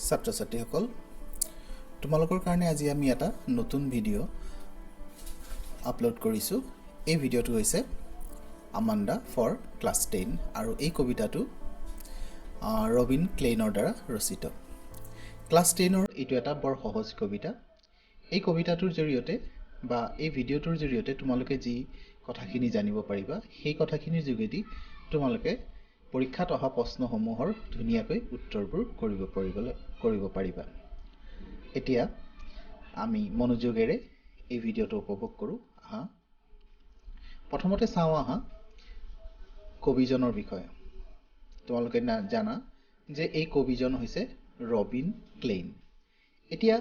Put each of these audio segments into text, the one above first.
ছাত্ৰ ছাত্ৰীসকল তোমালোকৰ কাৰণে আজি আমি এটা নতুন ভিডিঅ' আপলোড কৰিছোঁ। এই ভিডিঅ'টো হৈছে আমাণ্ডা ফৰ ক্লাছ 10 আৰু এই কবিতাটো ৰবিন ক্লেইনৰ দ্বাৰা ৰচিত। ক্লাছ 10ৰ এইটো এটা বৰ সহজ কবিতা। এই কবিতাটোৰ জৰিয়তে বা এই ভিডিঅ'টোৰ জৰিয়তে তোমালোকে যি কথাখিনি জানিব পাৰিবা সেই কথাখিনিৰ যোগেদি তোমালোকে পৰীক্ষাত অহা প্ৰশ্নসমূহৰ ধুনীয়াকৈ উত্তৰবোৰ কৰিব পাৰিবা। এতিয়া আমি মনোযোগেৰে এই ভিডিঅ'টো উপভোগ কৰোঁ। আহা প্ৰথমতে চাওঁ আহা কবিজনৰ বিষয়ে। তোমালোকে জানা যে এই কবিজন হৈছে ৰবিন ক্লেইন। এতিয়া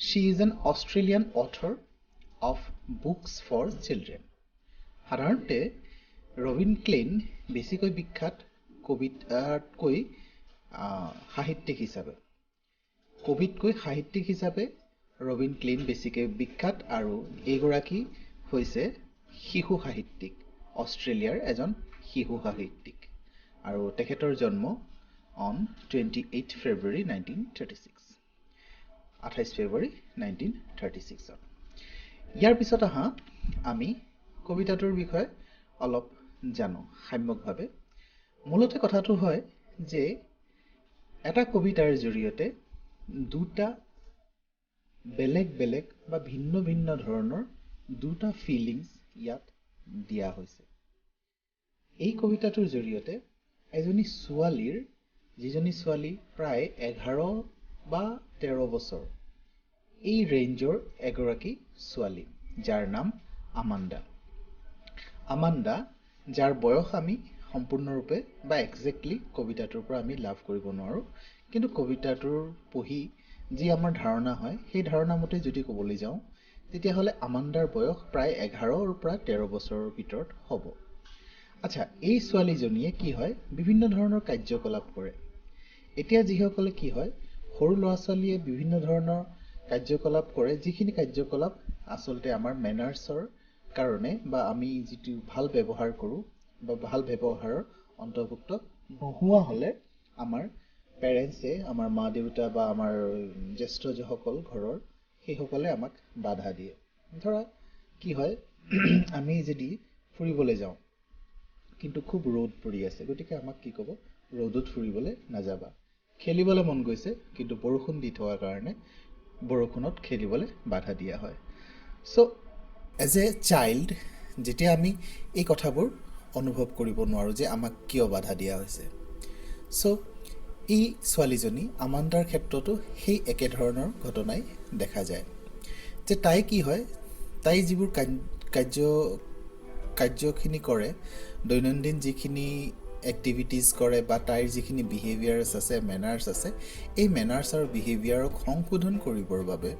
she is an Australian author of books for children. সাধাৰণতে ৰবিন ক্লেইন বেছিকৈ বিখ্যাত কবিতকৈ সাহিত্যিক হিচাপে ৰবিন ক্লেইন বেছিকৈ বিখ্যাত আৰু এইগৰাকী হৈছে শিশু সাহিত্যিক, অষ্ট্ৰেলিয়াৰ এজন শিশু সাহিত্যিক আৰু তেখেতৰ জন্ম অন 28 ফেব্ৰুৱাৰী 1936, 28 ফেব্ৰুৱাৰী 1936। ইয়াৰ পিছত আহা আমি কবিতাটোৰ বিষয়ে অলপ জানো সাম্যকভাৱে। মূলতে কথাটো হয় যে এটা কবিতাৰ জৰিয়তে দুটা বেলেগ বেলেগ বা ভিন্ন ভিন্ন ধৰণৰ দুটা ফিলিংছ ইয়াত দিয়া হৈছে। এই কবিতাটোৰ জৰিয়তে এজনী ছোৱালীৰ, যিজনী ছোৱালী প্ৰায় 11 বা 13 বছৰ, এই ৰেঞ্জৰ এগৰাকী ছোৱালী যাৰ নাম আমাণ্ডা, যাৰ বয়স আমি সম্পূৰ্ণৰূপে বা একজেক্টলি কবিতাটোৰ পৰা আমি লাভ কৰিব নোৱাৰোঁ, কিন্তু কবিতাটোৰ পঢ়ি যি আমাৰ ধাৰণা হয় সেই ধাৰণা মতে যদি ক'বলৈ যাওঁ তেতিয়াহ'লে আমাণ্ডাৰ বয়স প্ৰায় 11ৰ পৰা 13 বছৰৰ ভিতৰত হ'ব। আচ্ছা, এই ছোৱালীজনীয়ে কি হয় বিভিন্ন ধৰণৰ কাৰ্যকলাপ কৰে। এতিয়া যিসকলে কি হয় সৰু ল'ৰা ছোৱালীয়ে বিভিন্ন ধৰণৰ কাৰ্যকলাপ কৰে, যিখিনি কাৰ্যকলাপ আচলতে আমাৰ মেনাৰ্ছৰ কাৰণে বা আমি যিটো ভাল ব্যৱহাৰ কৰোঁ বা ভাল ব্যৱহাৰৰ অন্তৰ্ভুক্ত নোহোৱা হ'লে আমাৰ পেৰেণ্টছে, আমাৰ মা দেউতা বা আমাৰ জ্যেষ্ঠ যিসকল ঘৰৰ সেইসকলে আমাক বাধা দিয়ে। ধৰা কি হয় আমি যদি ফুৰিবলৈ যাওঁ কিন্তু খুব ৰ'দ পৰি আছে, গতিকে আমাক কি ক'ব, ৰ'দত ফুৰিবলৈ নাযাবা। খেলিবলৈ মন গৈছে কিন্তু বৰষুণ দি থকাৰ কাৰণে বৰষুণত খেলিবলৈ বাধা দিয়া হয়। চ' এজ এ চাইল্ড যেতিয়া আমি এই কথাবোৰ অনুভৱ কৰিব নোৱাৰোঁ যে আমাক কিয় বাধা দিয়া হৈছে। চ' এই ছোৱালীজনী আমাণ্ডাৰ ক্ষেত্ৰতো সেই একেধৰণৰ ঘটনাই দেখা যায় যে তাই কি হয়, তাই যিবোৰ কাৰ্যখিনি কৰে, দৈনন্দিন যিখিনি এক্টিভিটিজ কৰে বা তাইৰ যিখিনি বিহেভিয়াৰ্ছ আছে, মেনাৰ্ছ আছে, এই মেনাৰ্ছ আৰু বিহেভিয়াৰক সংশোধন কৰিবৰ বাবে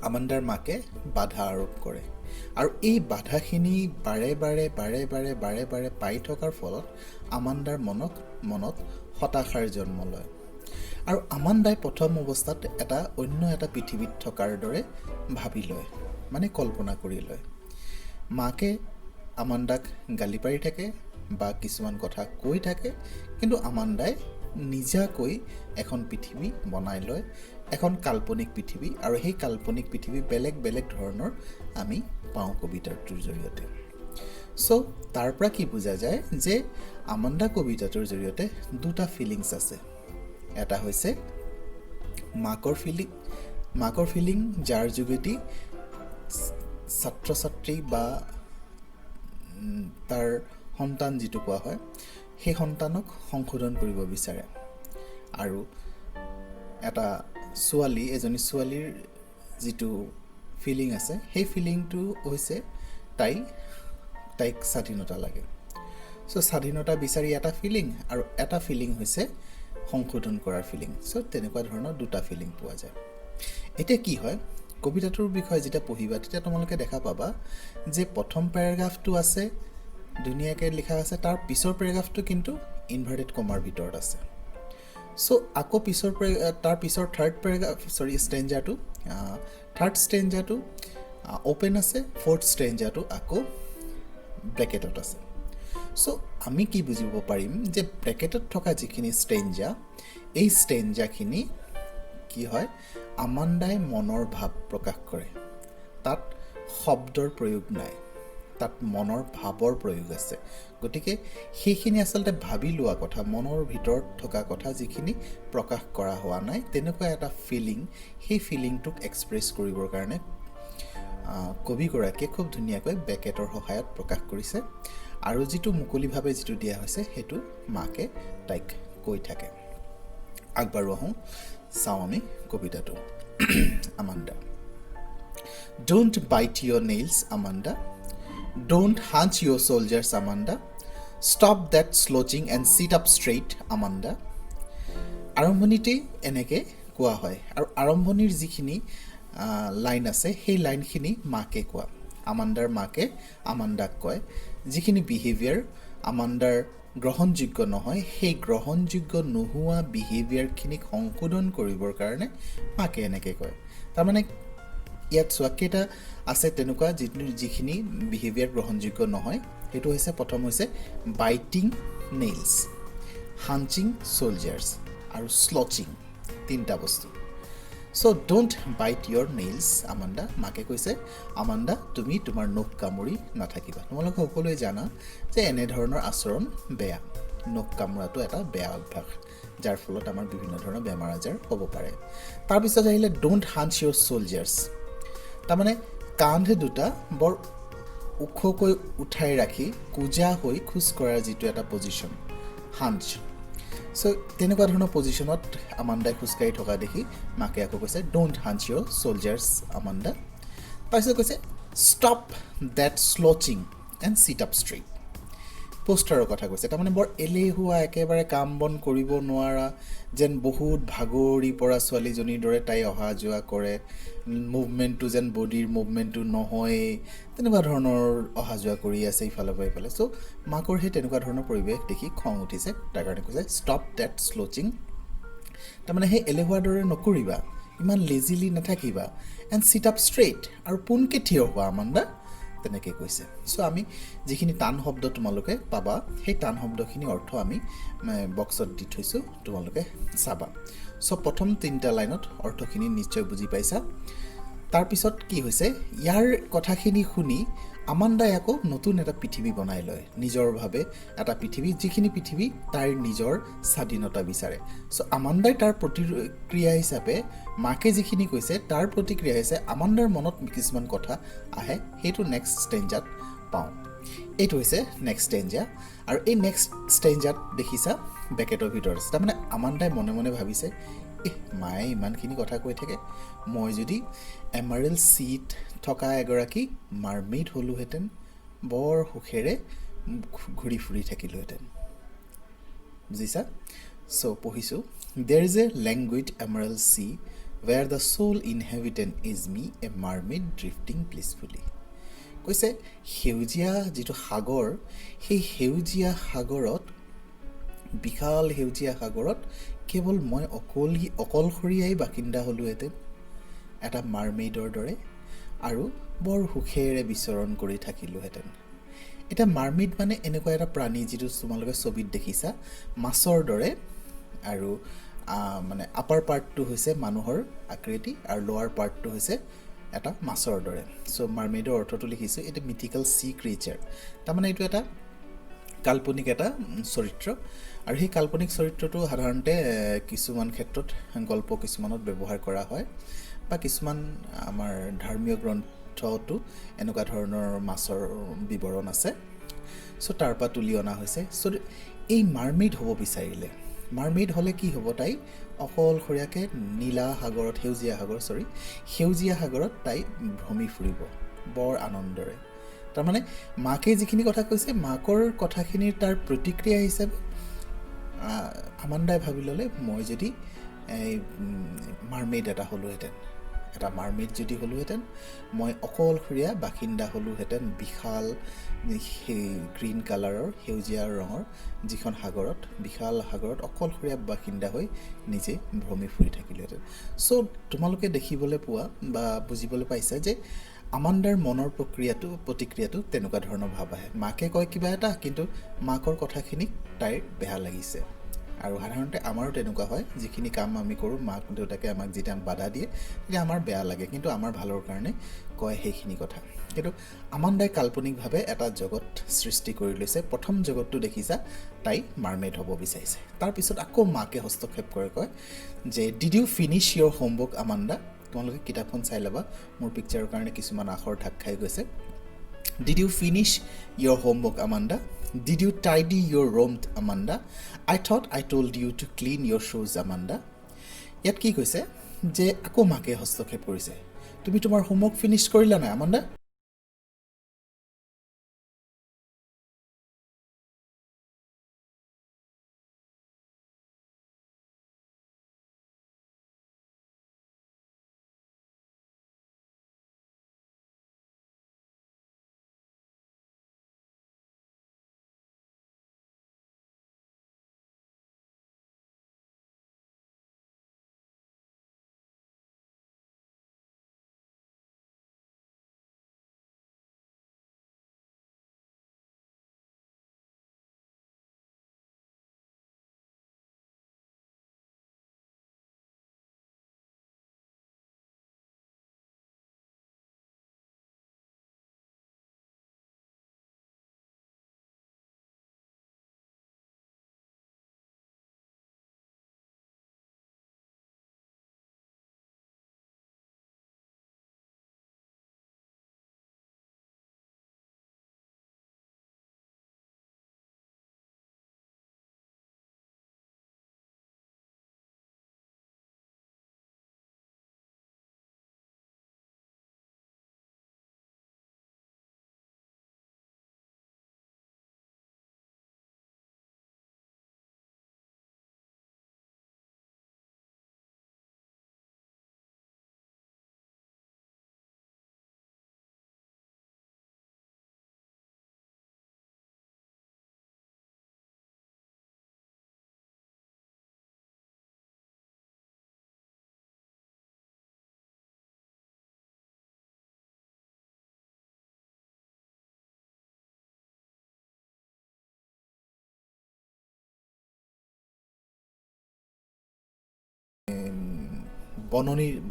আমাণ্ডাৰ মাকে বাধা আৰোপ কৰে আৰু এই বাধাখিনি বাৰে বাৰে পাই থকাৰ ফলত আমাণ্ডাৰ মনত হতাশাৰ জন্ম লয় আৰু আমাণ্ডাই প্ৰথম অৱস্থাত অন্য এটা পৃথিৱীত থকাৰ দৰে ভাবি লয়, মানে কল্পনা কৰি লয়। মাকে আমাণ্ডাক গালি পাৰি থাকে বা কিছুমান কথা কৈ থাকে, কিন্তু আমাণ্ডাই নিজাকৈ এখন পৃথিৱী বনাই লয়, এখন কাল্পনিক পৃথিৱী, আৰু সেই কাল্পনিক পৃথিৱী বেলেগ বেলেগ ধৰণৰ আমি পাওঁ কবিতাটোৰ জৰিয়তে। চ' তাৰ পৰা কি বুজা যায় যে আমাণ্ডা কবিতাটোৰ জৰিয়তে দুটা ফিলিংছ আছে। এটা হৈছে মাকৰ ফিলিং, যাৰ যোগেদি ছাত্ৰ ছাত্ৰী বা তাৰ সন্তান যিটো কোৱা হয় সেই সন্তানক সংশোধন কৰিব বিচাৰে, আৰু এজনী ছোৱালীৰ যিটো ফিলিং আছে সেই ফিলিংটো হৈছে তাইক স্বাধীনতা লাগে। চ' স্বাধীনতা বিচাৰি এটা ফিলিং, আৰু এটা ফিলিং হৈছে সংশোধন কৰাৰ ফিলিং। চ' তেনেকুৱা ধৰণৰ দুটা ফিলিং পোৱা যায়। এতিয়া কি হয়, কবিতাটোৰ বিষয়ে যেতিয়া পঢ়িবা তেতিয়া তোমালোকে দেখা পাবা যে প্ৰথম পেৰাগ্ৰাফটো আছে ধুনীয়াকৈ লিখা আছে, তাৰ পিছৰ পেৰাগ্ৰাফটো কিন্তু ইনভাৰ্টেড কমাৰ ভিতৰত আছে। চ' আকৌ তাৰ পিছৰ থাৰ্ড ষ্টেঞ্জাটো অ'পেন আছে, ফ'ৰ্থ ষ্টেঞ্জাটো আকৌ ব্ৰেকেটত আছে। সো আমি কি বুজিব পাৰিম যে ব্ৰেকেটত থকা যিখিনি ষ্টেঞ্জা এই ষ্টেঞ্জাখিনি কি হয় আমাণ্ডাই মনৰ ভাৱ প্ৰকাশ কৰে তাত শব্দৰ প্ৰয়োগ নাই তাত মনৰ ভাৱৰ প্ৰয়োগ আছে গতিকে সেইখিনি আচলতে ভাবি লোৱা কথা মনৰ ভিতৰত থকা কথা যিখিনি প্ৰকাশ কৰা হোৱা নাই তেনেকুৱা এটা ফিলিং সেই ফিলিংটোক এক্সপ্ৰেছ কৰিবৰ কাৰণে কবিগৰাকীয়ে খুব ধুনীয়াকৈ ব্ৰেকেটৰ সহায়ত প্ৰকাশ কৰিছে আৰু যিটো মুকলিভাৱে যিটো দিয়া হৈছে সেইটো মাকে তাইক কৈ থাকে আগবাঢ়ো আহোঁ চাওঁ আমি কবিতাটো Amanda Don't bite your nails, Amanda. Don't hunch your soldiers, Amanda. Stop that slouching and sit up straight, Amanda. আৰম্ভণিতে এনেকৈ কোৱা হয় আৰু আৰম্ভণিৰ যিখিনি লাইন আছে সেই লাইনখিনি মাকে কোৱা আমাণ্ডাৰ মাকে আমাণ্ডাক কয় যিখিনি বিহেভিয়াৰ আমাণ্ডাৰ গ্ৰহণযোগ্য নহয় সেই গ্ৰহণযোগ্য নোহোৱা বিহেভিয়াৰখিনিক সংশোধন কৰিবৰ কাৰণে মাকে এনেকৈ কয় তাৰমানে ইয়াত চোৱা কেইটা আছে তেনেকুৱা যিখিনি বিহেভিয়াৰ গ্ৰহণযোগ্য নহয় সেইটো হৈছে প্ৰথম হৈছে বাইটিং নেইলছ হাঞ্চিং চলজাৰ্ছ আৰু স্লচিং তিনিটা বস্তু চ' don't bite your nails Amanda মাকে কৈছে আমাণ্ডা তুমি তোমাৰ নখ কামুৰি নাথাকিবা তোমালোকে সকলোৱে জানা যে এনেধৰণৰ আচৰণ বেয়া নখ কামোৰাটো এটা বেয়া অভ্যাস যাৰ ফলত আমাৰ বিভিন্ন ধৰণৰ বেমাৰ আজাৰ হ'ব পাৰে তাৰপিছত আহিলে ডোণ্ট হাঞ্চ ইয়ৰ চলজাৰ্ছ তাৰমানে কান্ধ দুটা বৰ ওখকৈ উঠাই ৰাখি কোজা হৈ খোজ কৰাৰ যিটো এটা পজিশ্যন হাঞ্চ চ' তেনেকুৱা ধৰণৰ পজিশ্যনত আমাণ্ডাই খোজকাঢ়ি থকা দেখি মাকে আকৌ কৈছে don't hunch your shoulders Amanda তাৰপিছত কৈছে stop that slouching and sit up straight পোষ্টাৰৰ কথা কৈছে তাৰমানে বৰ এলেহুৱা একেবাৰে কাম বন কৰিব নোৱাৰা যেন বহুত ভাগৰি পৰা ছোৱালীজনীৰ দৰে তাই অহা যোৱা কৰে মুভমেণ্টটো যেন বডিৰ মুভমেণ্টটো নহয় তেনেকুৱা ধৰণৰ অহা যোৱা কৰি আছে ইফালৰ পৰা ইফালে চ' মাকৰ সেই তেনেকুৱা ধৰণৰ পৰিৱেশ দেখি খং উঠিছে তাৰ কাৰণে কৈছে ষ্টপ ডেট স্লচিং তাৰমানে সেই এলেহুৱাৰ দৰে নকৰিবা ইমান লেজিলি নাথাকিবা এণ্ড চিট আপ ষ্ট্ৰেইট আৰু পোনকৈ থিয় হোৱা আমাণ্ডা তেনেকৈ কৈছে চ' আমি যিখিনি টান শব্দ তোমালোকে পাবা সেই টান শব্দখিনি অৰ্থ আমি বক্সত দি থৈছোঁ তোমালোকে চাবা চ' প্ৰথম তিনিটা লাইনত অৰ্থখিনি নিশ্চয় বুজি পাইছা তাৰপিছত কি হৈছে ইয়াৰ কথাখিনি শুনি আমাণ্ডাই আকৌ নতুন এটা পৃথিৱী বনাই লয় নিজৰভাৱে এটা পৃথিৱী যিখিনি পৃথিৱী তাইৰ নিজৰ স্বাধীনতা বিচাৰে চ' আমাণ্ডাই তাৰ প্ৰতিক্ৰিয়া হিচাপে মাকে যিখিনি কৈছে তাৰ প্ৰতিক্ৰিয়া হৈছে আমাণ্ডাৰ মনত কিছুমান কথা আহে সেইটো নেক্সট ষ্টেঞ্জাত পাওঁ এইটো হৈছে নেক্সট ষ্টেঞ্জা আৰু এই নেক্সট ষ্টেঞ্জাত দেখিছা বেকেটৰ ভিতৰত আছে তাৰমানে আমাণ্ডাই মনে মনে ভাবিছে মায়ে ইমানখিনি কথা কৈ থাকে মই যদি এমাৰেল চিট থকা এগৰাকী মাৰ্মেইড হ'লোহেঁতেন বৰ সুখেৰে ঘূৰি ফুৰি থাকিলোহেঁতেন বুজিছা চ' পঢ়িছোঁ there is a languid emerald sea where the sole inhabitant is me a mermaid drifting blissfully কৈছে সেউজীয়া যিটো সাগৰ সেই সেউজীয়া সাগৰত বিশাল সেউজীয়া সাগৰত কেৱল মই অকলশৰীয়াই বাসিন্দা হ'লোহেঁতেন এটা মাৰ্মেইডৰ দৰে আৰু বৰ সুখেৰে বিচৰণ কৰি থাকিলোহেঁতেন এতিয়া মাৰ্মেইড মানে এনেকুৱা এটা প্ৰাণী যিটো তোমালোকে ছবিত দেখিছা মাছৰ দৰে আৰু মানে আপাৰ পাৰ্টটো হৈছে মানুহৰ আকৃতি আৰু লোৱাৰ পাৰ্টটো হৈছে এটা মাছৰ দৰে চ' মাৰ্মেইডৰ অৰ্থটো লিখিছোঁ এইটো মিথিকেল চি ক্ৰিয়েচাৰ তাৰমানে এইটো এটা কাল্পনিক এটা চৰিত্ৰ আৰু সেই কাল্পনিক চৰিত্ৰটো সাধাৰণতে কিছুমান ক্ষেত্ৰত গল্প কিছুমানত ব্যৱহাৰ কৰা হয় বা কিছুমান আমাৰ ধৰ্মীয় গ্ৰন্থতো এনেকুৱা ধৰণৰ মাছৰ বিৱৰণ আছে চ' তাৰ পৰা তুলি অনা হৈছে চ' এই মাৰ্মেইড হ'ব বিচাৰিলে মাৰ্মেইড হ'লে কি হ'ব তাই অকলশৰীয়াকৈ নীলা সাগৰত সেউজীয়া সাগৰত তাই ভ্ৰমি ফুৰিব বৰ আনন্দৰে তাৰমানে মাকে যিখিনি কথা কৈছে মাকৰ কথাখিনিৰ তাৰ প্ৰতিক্ৰিয়া হিচাপে আমাণ্ডাই ভাবি ল'লে মই যদি মাৰ্মেইড এটা হ'লোহেঁতেন এটা মাৰ্মেইড যদি হ'লোহেঁতেন মই অকলশৰীয়া বাসিন্দা হ'লোহেঁতেন বিশাল সেই গ্ৰীণ কালাৰৰ সেউজীয়া ৰঙৰ যিখন সাগৰত বিশাল সাগৰত অকলশৰীয়া বাসিন্দা হৈ নিজে ভ্ৰমি ফুৰি থাকিলোহেঁতেন চ' তোমালোকে দেখিবলৈ পোৱা বা বুজিবলৈ পাইছা যে আমাণ্ডাৰ মনৰ প্ৰতিক্ৰিয়াটো তেনেকুৱা ধৰণৰ ভাৱ আহে। মাকে কয় কিবা এটা, কিন্তু মাকৰ কথাখিনিক তাইৰ বেয়া লাগিছে। আৰু সাধাৰণতে আমাৰো তেনেকুৱা হয়, যিখিনি কাম আমি কৰোঁ মাক দেউতাকে আমাক যেতিয়া বাধা দিয়ে তেতিয়া আমাৰ বেয়া লাগে, কিন্তু আমাৰ ভালৰ কাৰণে কয় সেইখিনি কথা। কিন্তু আমাণ্ডাই কাল্পনিকভাৱে এটা জগত সৃষ্টি কৰি লৈছে। প্ৰথম জগতটো দেখিছা, তাই মাৰমেইড হ'ব বিচাৰিছে। তাৰপিছত আকৌ মাকে হস্তক্ষেপ কৰে, কয় যে did you finish your homework Amanda? তোমালোকে কিতাপখন চাই ল'বা, মোৰ পিকচাৰৰ কাৰণে কিছুমান আখৰ ঢাক খাই গৈছে। Did you finish your homework, Amanda? Did you tidy your room, Amanda? I thought I told you to clean your shoes, Amanda. ইয়াত কি কৈছে যে আকৌ মাকে হস্তক্ষেপ কৰিছে, তুমি তোমাৰ হোমৱৰ্ক ফিনিছ কৰিলা নাই আমাণ্ডা?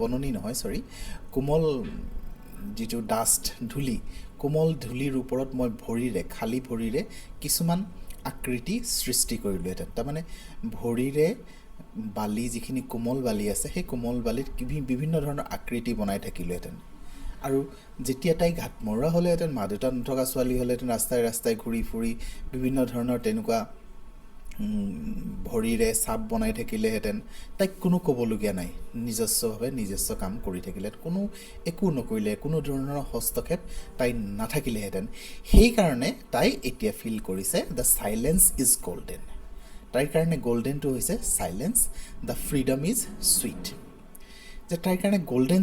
বননি নহয়, চৰি, কোমল যিটো ডাষ্ট, ধূলি, কোমল ধূলিৰ ওপৰত মই খালী ভৰিৰে কিছুমান আকৃতি সৃষ্টি কৰিলোহেঁতেন। তাৰমানে ভৰিৰে বালি, যিখিনি কোমল বালি আছে, সেই কোমল বালিত বিভিন্ন ধৰণৰ আকৃতি বনাই থাকিলোহেঁতেন। আৰু যেতিয়া তাই ঘাট মৰা হ'লেহেঁতেন, মা দেউতা নথকা ছোৱালী হ'লেহেঁতেন, ৰাস্তাই ৰাস্তাই ঘূৰি ফুৰি বিভিন্ন ধৰণৰ তেনেকুৱা ভৰিৰে চাপ বনাই থাকিলেহেঁতেন, তাইক কোনো ক'বলগীয়া নাই, নিজস্বভাৱে নিজস্ব কাম কৰি থাকিলে, একো নকৰিলে, কোনো ধৰণৰ হস্তক্ষেপ তাই নাথাকিলেহেঁতেন। সেইকাৰণে তাই এতিয়া ফিল কৰিছে দ্য চাইলেঞ্চ ইজ গল্ডেন। তাইৰ কাৰণে গল্ডেনটো হৈছে silence, the freedom is sweet. যে তাইৰ কাৰণে গল্ডেন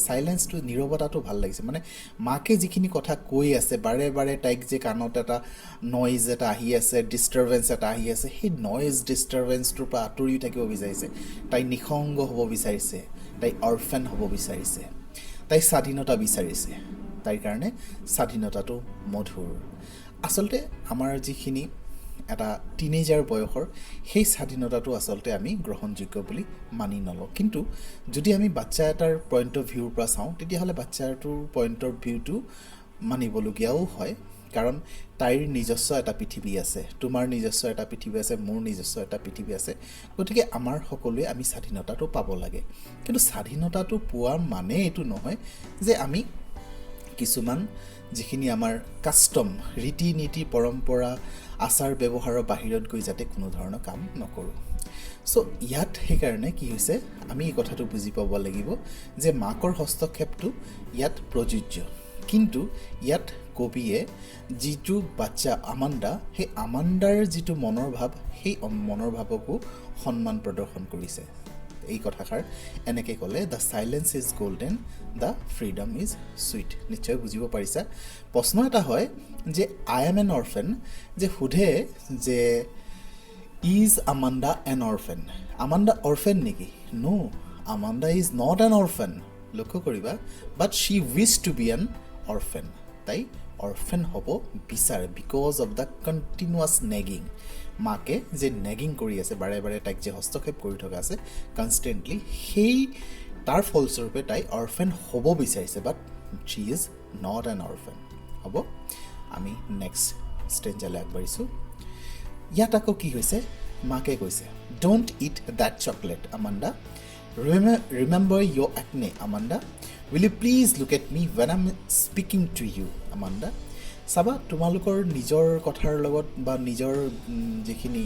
চাইলেঞ্চটো, নীৰৱতাটো ভাল লাগিছে। মানে মাকে যিখিনি কথা কৈ আছে বাৰে বাৰে, তাইক যে কাণত এটা নইজ এটা আহি আছে, ডিষ্টাৰবেঞ্চ এটা আহি আছে, সেই নইজ ডিষ্টাৰবেঞ্চটোৰ পৰা আঁতৰি থাকিব বিচাৰিছে। তাই নিঃসংগ হ'ব বিচাৰিছে, তাই অৰফেন হ'ব বিচাৰিছে, তাই স্বাধীনতা বিচাৰিছে। তাইৰ কাৰণে স্বাধীনতাটো মধুৰ। আচলতে আমাৰ যিখিনি এটা টিনেজাৰ বয়সৰ, সেই স্বাধীনতাটো আচলতে আমি গ্ৰহণযোগ্য বুলি মানি নলওঁ। কিন্তু যদি আমি বাচ্ছা এটাৰ পইণ্ট অফ ভিউৰ পৰা চাওঁ, তেতিয়াহ'লে বাচ্ছাটোৰ পইণ্ট অফ ভিউটো মানিবলগীয়াও হয়। কাৰণ তাইৰ নিজস্ব এটা পৃথিৱী আছে, তোমাৰ নিজস্ব এটা পৃথিৱী আছে, মোৰ নিজস্ব এটা পৃথিৱী আছে। গতিকে আমাৰ সকলোৱে আমি স্বাধীনতাটো পাব লাগে। কিন্তু স্বাধীনতাটো পোৱাৰ মানে এইটো নহয় যে আমি কিছুমান যিখিনি আমাৰ কাষ্টম, ৰীতি নীতি, পৰম্পৰা, আচাৰ ব্যৱহাৰৰ বাহিৰত গৈ যাতে কোনো ধৰণৰ কাম নকৰোঁ। চ' ইয়াত সেইকাৰণে কি হৈছে, আমি এই কথাটো বুজি পাব লাগিব যে মাকৰ হস্তক্ষেপটো ইয়াত প্ৰযোজ্য। কিন্তু ইয়াত কবিয়ে যিটো বাচ্চা আমাণ্ডা, সেই আমাণ্ডাৰ যিটো মনৰ ভাৱ, সেই মনৰ ভাৱকো সন্মান প্ৰদৰ্শন কৰিছে। এই কথাষাৰ এনেকৈ ক'লে, the silence is golden, the freedom is sweet. নিশ্চয় বুজিব পাৰিছা। প্ৰশ্ন এটা হয় যে আই এম এন অৰফেন, যে সোধে যে is Amanda an orphan? Amanda orphan নেকি? No, Amanda is not an orphan. লক্ষ্য কৰিবা but she wish to be an orphan তাই অৰফেন হ'ব বিচাৰে because of the continuous nagging মাকে যে নেগিং কৰি আছে বাৰে বাৰে তাইক যে হস্তক্ষেপ কৰি থকা আছে কনষ্টেণ্টলি সেই তাৰ ফলস্বৰূপে তাই অৰফেন হ'ব বিচাৰিছে বাট শ্বি ইজ নট এন অৰফেন হ'ব আমি নেক্সট ষ্টেঞ্জালৈ আগবাঢ়িছোঁ ইয়াত আকৌ কি হৈছে মাকে কৈছে don't eat that chocolate Amanda remember your acne Amanda will you please look at me when I am speaking to you Amanda চাবা তোমালোকৰ নিজৰ কথাৰ লগত বা নিজৰ যিখিনি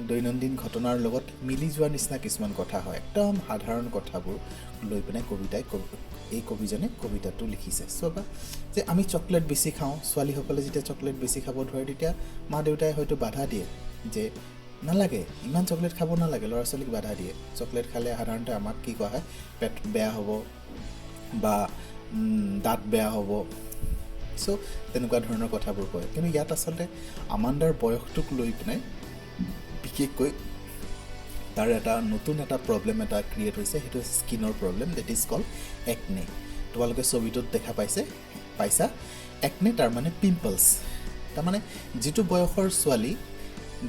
দৈনন্দিন ঘটনাৰ লগত মিলি যোৱা নিচিনা কিছুমান কথা হয় একদম সাধাৰণ কথাবোৰ লৈ পিনে এই কবিজনে কবিতাটো লিখিছে চাবা যে আমি চকলেট বেছি খাওঁ ছোৱালীসকলে যেতিয়া চকলেট বেছি খাব ধৰে তেতিয়া মা দেউতাই হয়তো বাধা দিয়ে যে নালাগে ইমান চকলেট খাব নালাগে ল'ৰা ছোৱালীক বাধা দিয়ে চকলেট খালে সাধাৰণতে আমাক কি কোৱা হয় পেট বেয়া হ'ব বা দাঁত বেয়া হ'ব চ' তেনেকুৱা ধৰণৰ কথাবোৰ কয় কিন্তু ইয়াত আচলতে আমাণ্ডাৰ বয়সটোক লৈ পিনে বিশেষকৈ তাৰ এটা নতুন এটা প্ৰব্লেম এটা ক্ৰিয়েট হৈছে সেইটো হৈছে স্কিনৰ প্ৰব্লেম ডেট ইজ কল একনে তোমালোকে ছবিটোত দেখা পাইছা একনে তাৰমানে পিম্পলছ তাৰমানে যিটো বয়সৰ ছোৱালী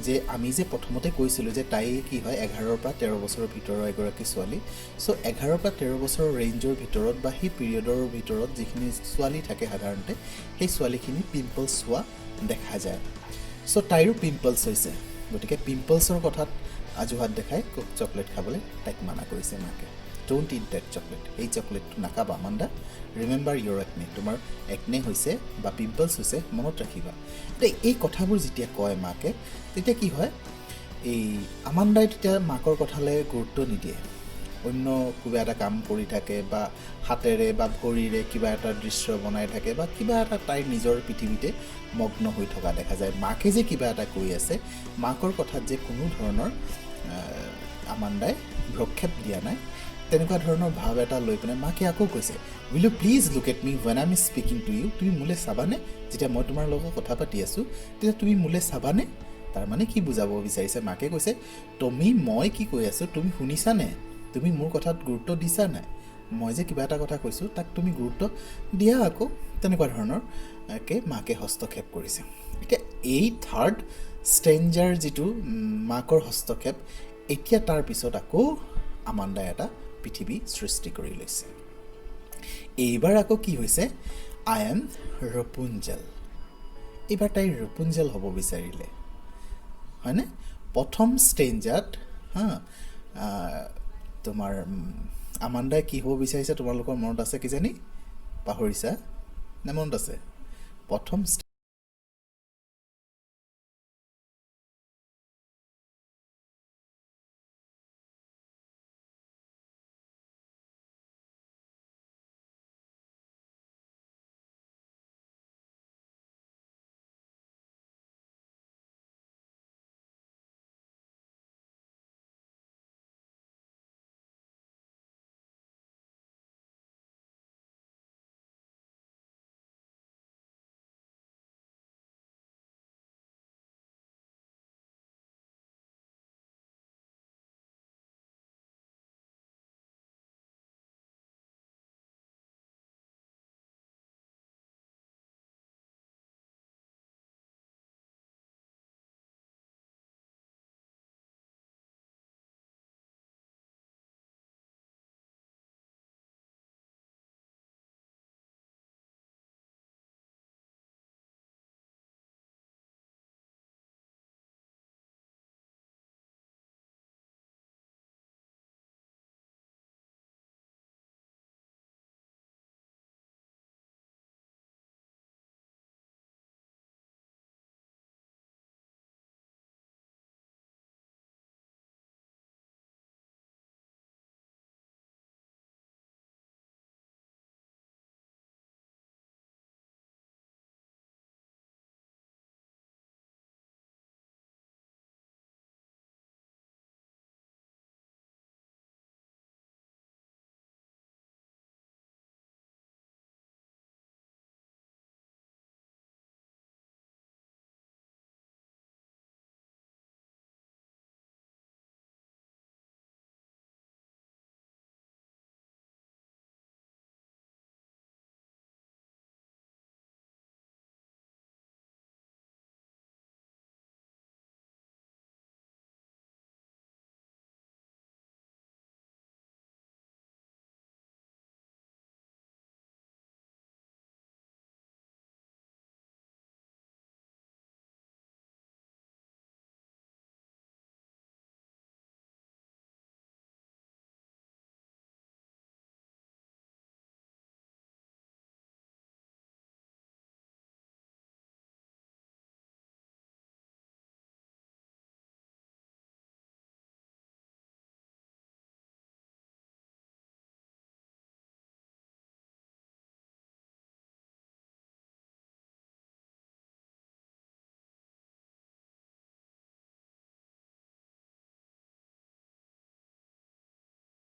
যে আমি যে প্ৰথমতে কৈছিলোঁ যে তাই কি হয় 11 পৰা 13 বছৰৰ ভিতৰৰ এগৰাকী ছোৱালী চ' 11 পৰা 13 বছৰৰ ৰেঞ্জৰ ভিতৰত বা সেই পিৰিয়ডৰ ভিতৰত যিখিনি ছোৱালী থাকে সাধাৰণতে সেই ছোৱালীখিনি পিম্পলছ হোৱা দেখা যায় চ' তাইৰো পিম্পলছ হৈছে গতিকে পিম্পলছৰ কথাত আজুহাত দেখাই চকলেট খাবলৈ তাইক মানা কৰিছে মাকে ডোণ্ট ইট ডেট চকলেট এই চকলেটটো নাখাবা আমাণ্ডা ৰিমেম্বাৰ ইয়'ৰ একনে তোমাৰ একনে হৈছে বা পিম্পলছ হৈছে মনত ৰাখিবা এতিয়া এই কথাবোৰ যেতিয়া কয় মাকে তেতিয়া কি হয় এই আমাণ্ডাই তেতিয়া মাকৰ কথালৈ গুৰুত্ব নিদিয়ে অন্য কিবা এটা কাম কৰি থাকে বা হাতেৰে বা ভৰিৰে কিবা এটা দৃশ্য বনাই থাকে বা কিবা এটা তাইৰ নিজৰ পৃথিৱীতে মগ্ন হৈ থকা দেখা যায় মাকে যে কিবা এটা কৈ আছে মাকৰ কথাত যে কোনো ধৰণৰ আমাণ্ডাই ভ্ৰক্ষেপ দিয়া নাই তেনেকুৱা ধৰণৰ ভাৱ এটা লৈ পিনে মাকে আকৌ কৈছে will you please look at me when I am speaking to you তুমি মোলৈ চাবানে যেতিয়া মই তোমাৰ লগত কথা পাতি আছোঁ তেতিয়া তুমি মোলৈ চাবানে তাৰমানে কি বুজাব বিচাৰিছে মাকে কৈছে মই কি কৈ আছোঁ তুমি শুনিছানে তুমি মোৰ কথাত গুৰুত্ব দিছা নাই মই যে কিবা এটা কথা কৈছোঁ তাক তুমি গুৰুত্ব দিয়া আকৌ তেনেকুৱা ধৰণৰ মাকে হস্তক্ষেপ কৰিছে এতিয়া এই থাৰ্ড ষ্টেঞ্জাৰ যিটো মাকৰ হস্তক্ষেপ এতিয়া তাৰ পিছত আকৌ আমাণ্ডাই এটা পৃথিৱী সৃষ্টি কৰি লৈছে এইবাৰ আকৌ কি হৈছে আই এম ৰপুঞ্জেল এইবাৰ তাই ৰপুঞ্জেল হ'ব বিচাৰিলে হয়নে প্ৰথম ষ্টেঞ্জাত তোমাৰ আমাণ্ডাই কি হ'ব বিচাৰিছে তোমালোকৰ মনত আছে কিজানি পাহৰিছা নে মনত আছে প্ৰথম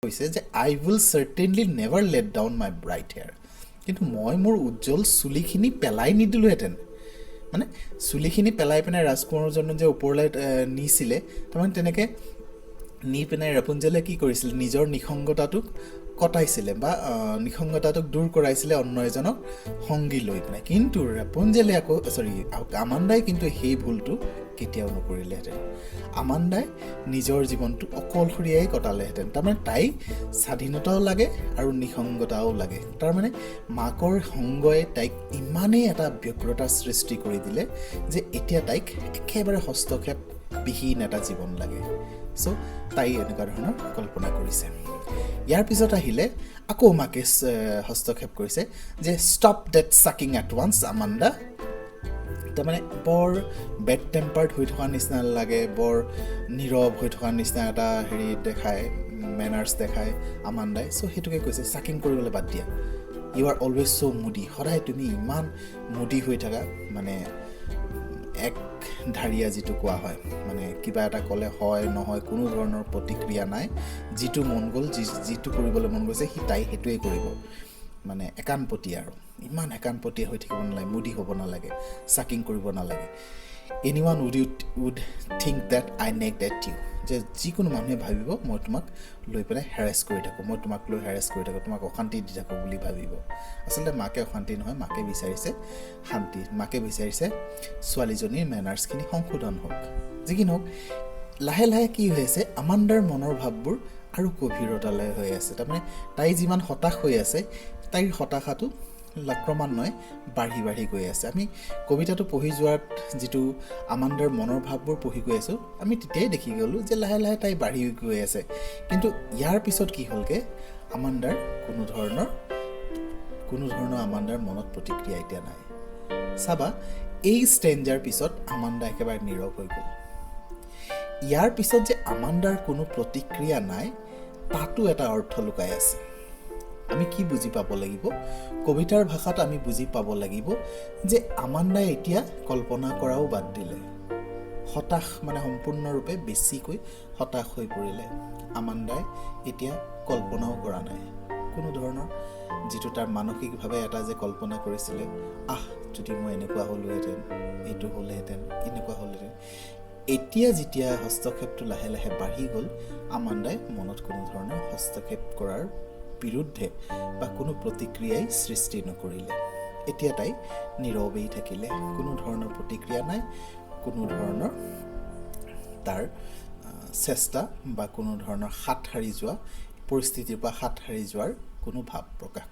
কৈছে যে I will certainly never let down my bright hair, কিন্তু মই মোৰ উজ্জ্বল চুলিখিনি পেলাই নিদিলোহেঁতেন। মানে চুলিখিনি পেলাই পিনে ৰাজকুমাৰজনে যে ওপৰলৈ নিছিলে, তাৰমানে তেনেকৈ নি পিনে ৰেপুঞ্জেলে কি কৰিছিলে, নিজৰ নিসংগতাটোক কটাইছিলে বা নিসংগতাটোক দূৰ কৰাইছিলে অন্য এজনক সংগী লৈ পিনে। কিন্তু ৰেপুঞ্জেলে আমাণ্ডাই কিন্তু সেই ভুলটো কেতিয়াও নকৰিলেহেঁতেন। আমাণ্ডাই নিজৰ জীৱনটো অকলশৰীয়াই কটালেহেঁতেন। তাৰমানে তাইক স্বাধীনতাও লাগে আৰু নিসংগতাও লাগে। তাৰমানে মাকৰ সংগই তাইক ইমানেই এটা ব্যগ্ৰতাৰ সৃষ্টি কৰি দিলে যে এতিয়া তাইক একেবাৰে হস্তক্ষেপবিহীন এটা জীৱন লাগে। চ' তাই এনেকুৱা ধৰণৰ কল্পনা কৰিছে। ইয়াৰ পিছত আহিলে আকৌ মাকে হস্তক্ষেপ কৰিছে যে stop that sucking at once Amanda. তাৰমানে বৰ বেড টেম্পাৰ্ড হৈ থকা নিচিনা লাগে, বৰ নীৰৱ হৈ থকা নিচিনা এটা হেৰি দেখায়, মেনাৰ্ছ দেখায় আমাণ্ডাই। চ' সেইটোকে কৈছে ছাকিং কৰিবলৈ বাদ দিয়া, ইউ আৰ অলৱেজ চ' মুডি, সদায় তুমি ইমান মুডি হৈ থাকা, মানে এক ধাৰীয়া যিটো কোৱা হয়, মানে কিবা এটা ক'লে হয় নহয়, কোনো ধৰণৰ প্ৰতিক্ৰিয়া নাই, যিটো মন গ'ল, যিটো কৰিবলৈ মন গৈছে তাই সেইটোৱে কৰিব, মানে একানপতীয়া আৰু ইমান একানপতীয়া হৈ থাকিব নালাগে, মুডি হ'ব নালাগে, ছাকিং কৰিব নালাগে। এনিৱান would think that I nagged at you, যে যিকোনো মানুহে ভাবিব মই তোমাক লৈ পেলাই হেৰেছ কৰি থাকোঁ, মই তোমাক লৈ হেৰেছ কৰি থাকোঁ, তোমাক অশান্তি দি থাকোঁ বুলি ভাবিব। আচলতে মাকে অশান্তি নহয়, মাকে বিচাৰিছে শান্তি, মাকে বিচাৰিছে ছোৱালীজনীৰ মেনাৰ্ছখিনি সংশোধন হওক। যি কি নহওক, লাহে লাহে কি হৈ আছে, আমাণ্ডাৰ মনৰ ভাৱবোৰ আৰু গভীৰতালৈ হৈ আছে। তাৰমানে তাই যিমান হতাশ হৈ আছে, তাইৰ হতাশাটো ক্ৰমান্বয়ে বাঢ়ি বাঢ়ি গৈ আছে। আমি কবিতাটো পঢ়ি যোৱাত যিটো আমাণ্ডাৰ মনৰ ভাৱবোৰ পঢ়ি গৈ আছোঁ, আমি তেতিয়াই দেখি গ'লোঁ যে লাহে লাহে তাই বাঢ়ি গৈ আছে। কিন্তু ইয়াৰ পিছত কি হ'লগৈ, আমাণ্ডাৰ কোনো ধৰণৰ আমাণ্ডাৰ মনত প্ৰতিক্ৰিয়া এতিয়া নাই। চাবা, এই ষ্টেঞ্জাৰ পিছত আমাণ্ডা একেবাৰে নীৰৱ হৈ গ'ল। ইয়াৰ পিছত যে আমাণ্ডাৰ কোনো প্ৰতিক্ৰিয়া নাই, তাতো এটা অৰ্থ লুকাই আছে। আমি কি বুজি পাব লাগিব, কবিতাৰ ভাষাত আমি বুজি পাব লাগিব যে আমাণ্ডাই এতিয়া কল্পনা কৰাও বাদ দিলে, হতাশ, মানে সম্পূৰ্ণৰূপে বেছিকৈ হতাশ হৈ পৰিলে। আমাণ্ডাই এতিয়া কল্পনাও কৰা নাই কোনো ধৰণৰ, যিটো তাৰ মানসিকভাৱে এটা যে কল্পনা কৰিছিলে, যদি মই এনেকুৱা হ'লোহেঁতেন, এইটো হ'লেহেঁতেন, এনেকুৱা হ'লহেঁতেন। এতিয়া যেতিয়া হস্তক্ষেপটো লাহে লাহে বাঢ়ি গ'ল, আমাণ্ডাই মনত কোনো ধৰণৰ হস্তক্ষেপ কৰাৰ বিৰুদ্ধে বা কোনো প্ৰতিক্ৰিয়াই সৃষ্টি নকৰিলে। এতিয়া তাই নীৰৱেই থাকিলে, কোনো ধৰণৰ প্ৰতিক্ৰিয়া নাই, কোনো ধৰণৰ তাৰ চেষ্টা বা কোনো ধৰণৰ হাত সাৰি যোৱা, পৰিস্থিতিৰ পৰা হাত সাৰি যোৱাৰ কোনো ভাৱ প্ৰকাশ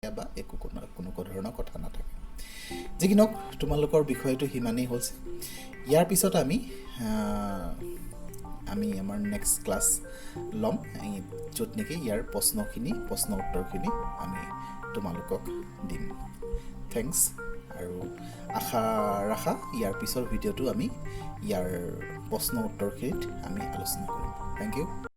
বা একো কোনো ধৰণৰ কথা নাথাকে। যি কি নহওক, তোমালোকৰ বিষয়টো সিমানেই হৈছে। ইয়াৰ পিছত আমি আমাৰ নেক্সট ক্লাছ ল'ম, য'ত নেকি ইয়াৰ প্ৰশ্ন উত্তৰখিনি আমি তোমালোকক দিম। থেংকছ, আৰু আশা ৰাখা ইয়াৰ পিছৰ ভিডিঅ'টো আমি ইয়াৰ প্ৰশ্ন উত্তৰখিনিত আমি আলোচনা কৰিম। Thank U.